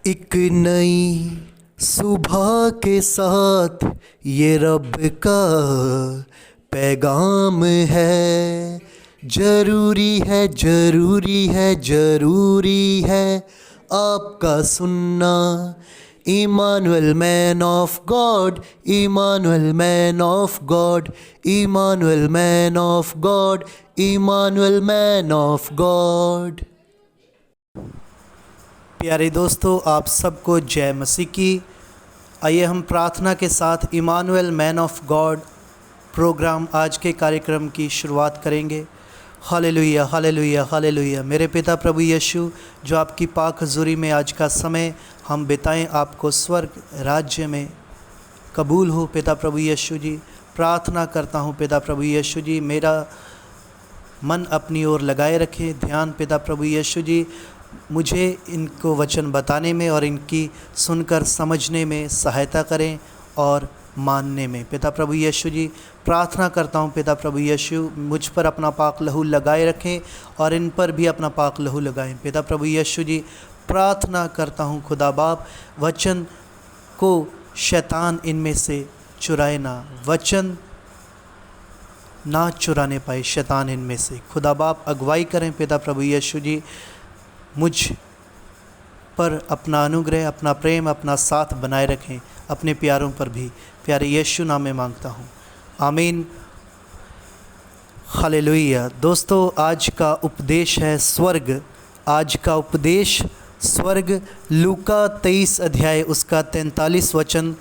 एक नई सुबह के साथ ये रब का पैगाम है। ज़रूरी है, ज़रूरी है, ज़रूरी है आपका सुनना। Emmanuel man of God, Emmanuel man of God, Emmanuel man of God, Emmanuel man of God. प्यारे दोस्तों, आप सबको जय मसीह की। आइए हम प्रार्थना के साथ Emmanuel man of God program आज के कार्यक्रम की शुरुआत करेंगे। Hallelujah, hallelujah, hallelujah. मेरे पिता प्रभु यीशु, जो आपकी पाक हज़ूरी में आज का समय हम बिताएं, आपको स्वर्ग राज्य में कबूल हो। पिता प्रभु यीशु जी, प्रार्थना करता हूँ पिता प्रभु यीशु जी, मेरा मन अपनी ओर लगाए रखें। ध्यान पिता प्रभु यीशु जी, मुझे इनको वचन बताने में और इनकी सुनकर समझने में सहायता करें और मानने में। पिता प्रभु यीशु जी, प्रार्थना करता हूँ पिता प्रभु यीशु, मुझ पर अपना पाक लहू लगाए रखें और इन पर भी अपना पाक लहू लगाएं। पिता प्रभु यीशु जी, प्रार्थना करता हूँ खुदा बाप, वचन को शैतान इनमें से चुराए ना, वचन ना चुराने पाए शैतान इनमें से। खुदा बाप अगुवाई करें पिता प्रभु यीशु जी, मुझ पर अपना अनुग्रह, अपना प्रेम, अपना साथ बनाए रखें, अपने प्यारों पर भी। प्यारे यीशु नाम में मांगता हूँ, आमीन, हालेलुया। दोस्तों, आज का उपदेश है स्वर्ग। आज का उपदेश स्वर्ग। लूका 23 अध्याय उसका 43 वचन।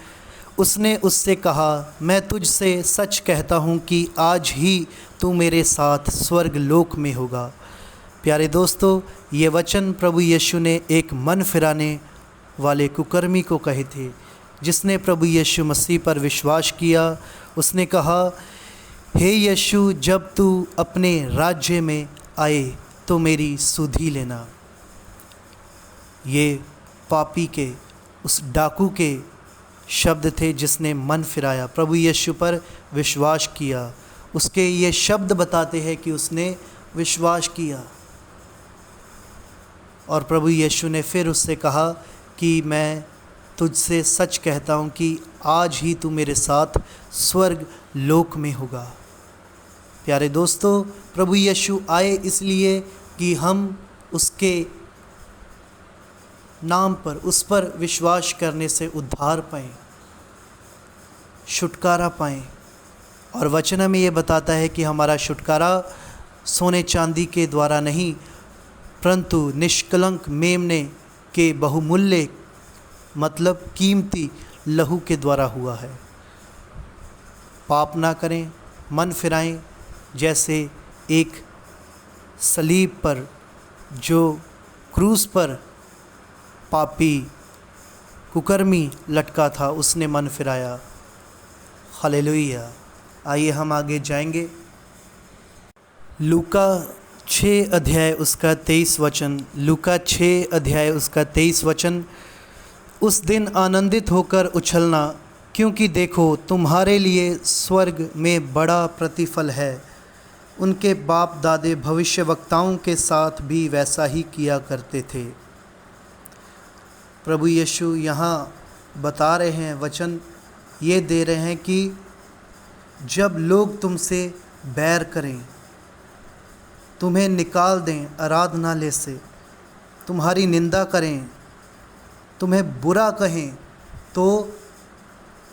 उसने उससे कहा, मैं तुझसे सच कहता हूँ कि आज ही तू मेरे साथ स्वर्ग लोक में होगा। प्यारे दोस्तों, ये वचन प्रभु यीशु ने एक मन फिराने वाले कुकर्मी को कहे थे, जिसने प्रभु यीशु मसीह पर विश्वास किया। उसने कहा, हे यीशु, जब तू अपने राज्य में आए तो मेरी सुधि लेना। ये पापी के, उस डाकू के शब्द थे जिसने मन फिराया, प्रभु यीशु पर विश्वास किया। उसके ये शब्द बताते हैं कि उसने विश्वास किया। और प्रभु यीशु ने फिर उससे कहा कि मैं तुझसे सच कहता हूँ कि आज ही तू मेरे साथ स्वर्ग लोक में होगा। प्यारे दोस्तों, प्रभु यीशु आए इसलिए कि हम उसके नाम पर, उस पर विश्वास करने से उद्धार पाएँ, छुटकारा पाएँ। और वचन में ये बताता है कि हमारा छुटकारा सोने चांदी के द्वारा नहीं, परंतु निष्कलंक मेमने के बहुमूल्य, मतलब कीमती लहू के द्वारा हुआ है। पाप ना करें, मन फिराएं, जैसे एक सलीब पर, जो क्रूस पर पापी कुकर्मी लटका था, उसने मन फिराया। हालेलुया। आइए हम आगे जाएंगे। लूका 6 अध्याय उसका 23 वचन। लूका 6 अध्याय उसका 23 वचन। उस दिन आनंदित होकर उछलना, क्योंकि देखो तुम्हारे लिए स्वर्ग में बड़ा प्रतिफल है। उनके बाप दादे भविष्यवक्ताओं के साथ भी वैसा ही किया करते थे। प्रभु यीशु यहाँ बता रहे हैं, वचन ये दे रहे हैं कि जब लोग तुमसे बैर करें, तुम्हें निकाल दें आराधनालय से, तुम्हारी निंदा करें, तुम्हें बुरा कहें, तो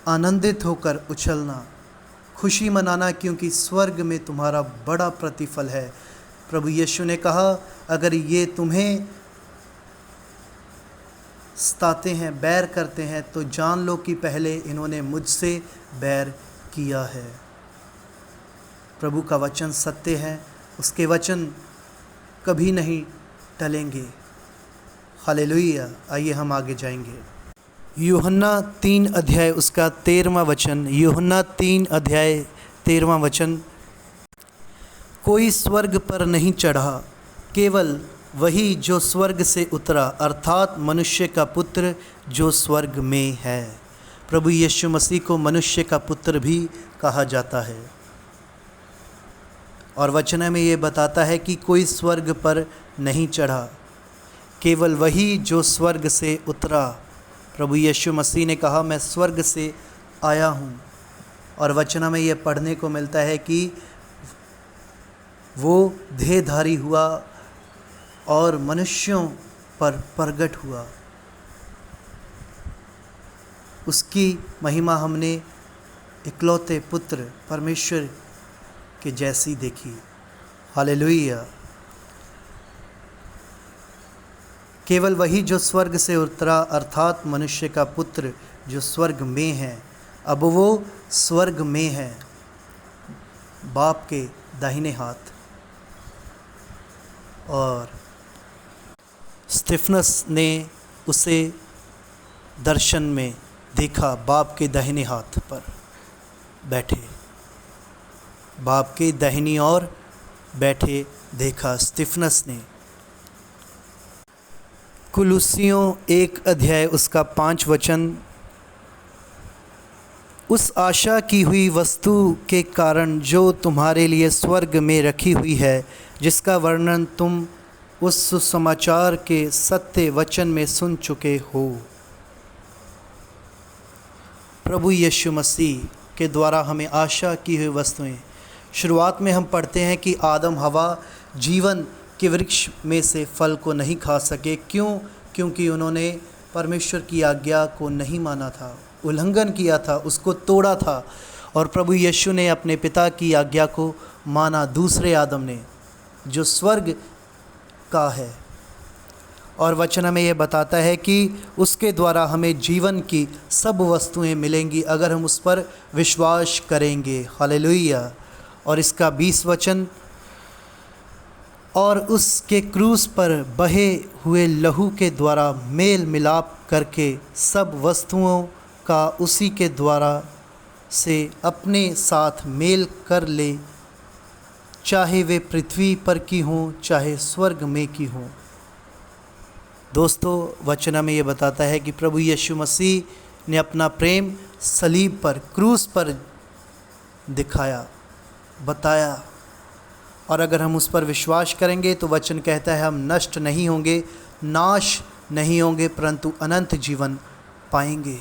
आनंदित होकर उछलना, खुशी मनाना, क्योंकि स्वर्ग में तुम्हारा बड़ा प्रतिफल है। प्रभु यीशु ने कहा, अगर ये तुम्हें सताते हैं, बैर करते हैं, तो जान लो कि पहले इन्होंने मुझसे बैर किया है। प्रभु का वचन सत्य है, उसके वचन कभी नहीं टलेंगे। हालेलुया। आइए हम आगे जाएंगे। यूहन्ना 3 अध्याय उसका 13वां वचन। यूहन्ना 3 अध्याय 13वां वचन। कोई स्वर्ग पर नहीं चढ़ा, केवल वही जो स्वर्ग से उतरा, अर्थात मनुष्य का पुत्र जो स्वर्ग में है। प्रभु यीशु मसीह को मनुष्य का पुत्र भी कहा जाता है। और वचन में ये बताता है कि कोई स्वर्ग पर नहीं चढ़ा, केवल वही जो स्वर्ग से उतरा। प्रभु यीशु मसीह ने कहा मैं स्वर्ग से आया हूँ, और वचन में ये पढ़ने को मिलता है कि वो देहधारी हुआ और मनुष्यों पर प्रगट हुआ। उसकी महिमा हमने इकलौते पुत्र परमेश्वर के जैसी देखी। हालेलुया। केवल वही जो स्वर्ग से उतरा अर्थात मनुष्य का पुत्र जो स्वर्ग में है, अब वो स्वर्ग में है बाप के दाहिने हाथ। और स्तिफनस ने उसे दर्शन में देखा, बाप के दाहिने हाथ पर बैठे, बाप के दाहिनी ओर बैठे देखा स्तिफनस ने। कुलुस्सियों 1 अध्याय उसका 5 वचन, उस आशा की हुई वस्तु के कारण जो तुम्हारे लिए स्वर्ग में रखी हुई है, जिसका वर्णन तुम उस सुसमाचार के सत्य वचन में सुन चुके हो। प्रभु यीशु मसीह के द्वारा हमें आशा की हुई वस्तुएं। शुरुआत में हम पढ़ते हैं कि आदम हवा जीवन के वृक्ष में से फल को नहीं खा सके। क्यों? क्योंकि उन्होंने परमेश्वर की आज्ञा को नहीं माना था, उल्लंघन किया था, उसको तोड़ा था। और प्रभु यीशु ने अपने पिता की आज्ञा को माना, दूसरे आदम ने, जो स्वर्ग का है। और वचन में ये बताता है कि उसके द्वारा हमें जीवन की सब वस्तुएं मिलेंगी अगर हम उस पर विश्वास करेंगे। हालेलुया। और इसका 20 वचन, और उसके क्रूस पर बहे हुए लहू के द्वारा मेल मिलाप करके सब वस्तुओं का उसी के द्वारा से अपने साथ मेल कर ले, चाहे वे पृथ्वी पर की हों चाहे स्वर्ग में की हों। दोस्तों, वचन में ये बताता है कि प्रभु यीशु मसीह ने अपना प्रेम सलीब पर, क्रूस पर दिखाया, बताया। और अगर हम उस पर विश्वास करेंगे तो वचन कहता है हम नष्ट नहीं होंगे, नाश नहीं होंगे, परंतु अनंत जीवन पाएंगे।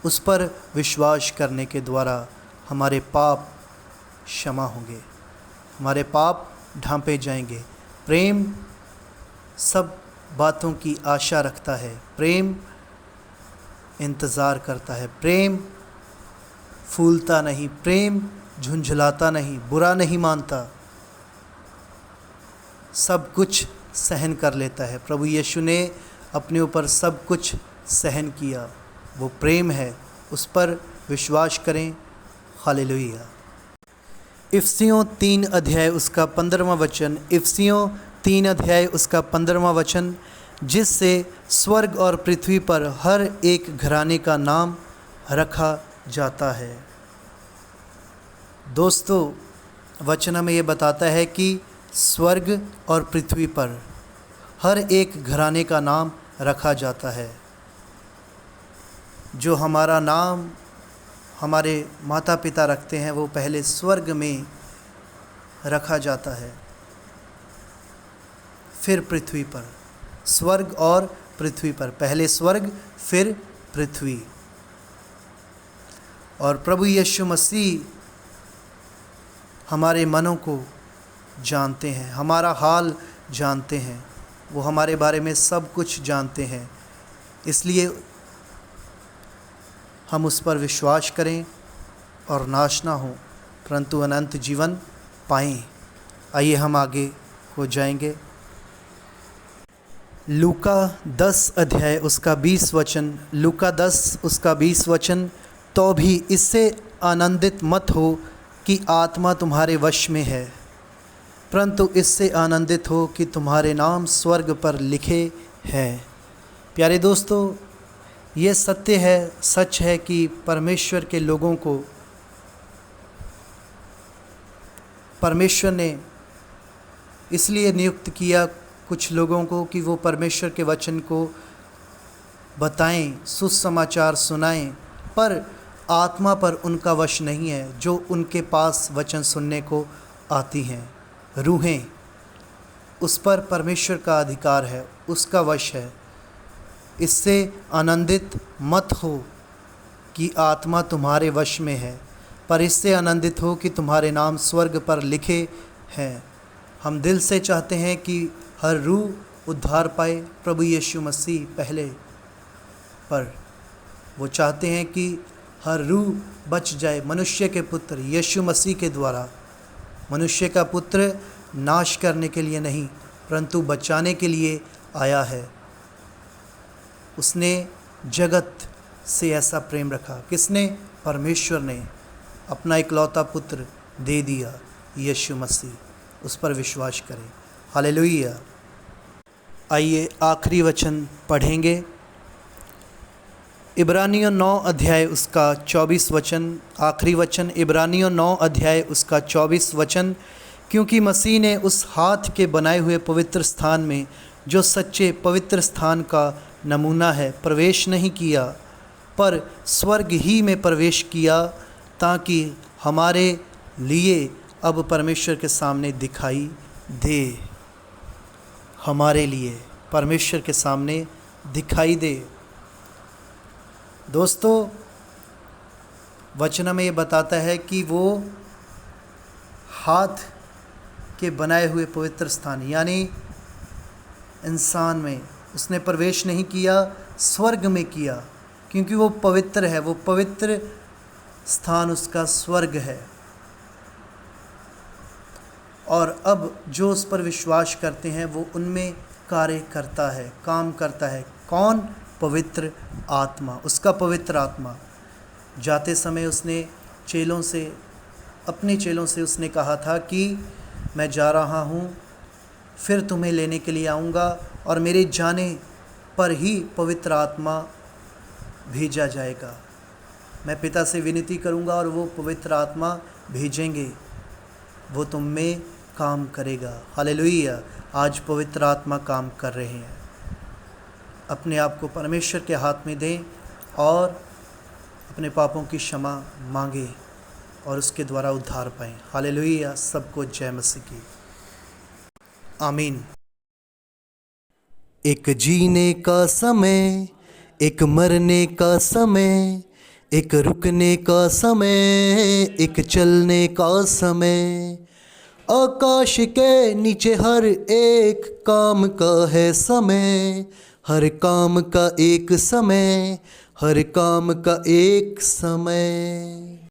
उस पर विश्वास करने के द्वारा हमारे पाप क्षमा होंगे, हमारे पाप ढांपे जाएंगे। प्रेम सब बातों की आशा रखता है, प्रेम इंतज़ार करता है, प्रेम फूलता नहीं, प्रेम झुंझलाता नहीं, बुरा नहीं मानता, सब कुछ सहन कर लेता है। प्रभु यीशु ने अपने ऊपर सब कुछ सहन किया, वो प्रेम है, उस पर विश्वास करें। हालेलुया। इफिसियों 3 अध्याय उसका 15वां वचन, इफिसियों 3 अध्याय उसका 15वां वचन, जिससे स्वर्ग और पृथ्वी पर हर एक घराने का नाम रखा जाता है। दोस्तों, वचन में ये बताता है कि स्वर्ग और पृथ्वी पर हर एक घराने का नाम रखा जाता है। जो हमारा नाम हमारे माता पिता रखते हैं वो पहले स्वर्ग में रखा जाता है, फिर पृथ्वी पर। स्वर्ग और पृथ्वी पर, पहले स्वर्ग फिर पृथ्वी। और प्रभु यीशु मसीह हमारे मनों को जानते हैं, हमारा हाल जानते हैं, वो हमारे बारे में सब कुछ जानते हैं। इसलिए हम उस पर विश्वास करें और नाश ना हो परंतु अनंत जीवन पाएं। आइए हम आगे हो जाएंगे। लूका 10 अध्याय उसका 20 वचन, लूका 10 उसका 20 वचन, तो भी इससे आनंदित मत हो कि आत्मा तुम्हारे वश में है, परंतु इससे आनंदित हो कि तुम्हारे नाम स्वर्ग पर लिखे हैं। प्यारे दोस्तों, ये सत्य है, सच है कि परमेश्वर के लोगों को परमेश्वर ने इसलिए नियुक्त किया कुछ लोगों को कि वो परमेश्वर के वचन को बताएं, सुसमाचार सुनाएं, पर आत्मा पर उनका वश नहीं है जो उनके पास वचन सुनने को आती हैं। रूहें उस पर परमेश्वर का अधिकार है, उसका वश है। इससे आनंदित मत हो कि आत्मा तुम्हारे वश में है, पर इससे आनंदित हो कि तुम्हारे नाम स्वर्ग पर लिखे हैं। हम दिल से चाहते हैं कि हर रूह उद्धार पाए प्रभु यीशु मसीह पहले, पर वो चाहते हैं कि हर रूह बच जाए मनुष्य के पुत्र यीशु मसीह के द्वारा। मनुष्य का पुत्र नाश करने के लिए नहीं, परंतु बचाने के लिए आया है। उसने जगत से ऐसा प्रेम रखा। किसने? परमेश्वर ने अपना इकलौता पुत्र दे दिया, यीशु मसीह। उस पर विश्वास करें। हालेलुया। आइए आखिरी वचन पढ़ेंगे। इब्रानियों 9 अध्याय उसका 24 वचन, आखिरी वचन इब्रानियों 9 अध्याय उसका 24 वचन। क्योंकि मसीह ने उस हाथ के बनाए हुए पवित्र स्थान में, जो सच्चे पवित्र स्थान का नमूना है, प्रवेश नहीं किया, पर स्वर्ग ही में प्रवेश किया, ताकि हमारे लिए अब परमेश्वर के सामने दिखाई दे। हमारे लिए परमेश्वर के सामने दिखाई दे। दोस्तों, वचन में ये बताता है कि वो हाथ के बनाए हुए पवित्र स्थान यानी इंसान में उसने प्रवेश नहीं किया, स्वर्ग में किया, क्योंकि वो पवित्र है। वो पवित्र स्थान उसका स्वर्ग है। और अब जो उस पर विश्वास करते हैं वो उनमें कार्य करता है, काम करता है। कौन? पवित्र आत्मा, उसका पवित्र आत्मा। जाते समय उसने अपने चेलों से उसने कहा था कि मैं जा रहा हूँ, फिर तुम्हें लेने के लिए आऊँगा, और मेरे जाने पर ही पवित्र आत्मा भेजा जाएगा। मैं पिता से विनती करूँगा और वो पवित्र आत्मा भेजेंगे, वो तुम में काम करेगा। हालेलुया। आज पवित्र आत्मा काम कर रहे हैं। अपने आप को परमेश्वर के हाथ में दें और अपने पापों की क्षमा मांगे और उसके द्वारा उद्धार पाएं। हालेलुया। सबको जय मसीह की। आमीन। एक जीने का समय, एक मरने का समय, एक रुकने का समय, एक चलने का समय। आकाश के नीचे हर एक काम का है समय, हर काम का एक समय, हर काम का एक समय।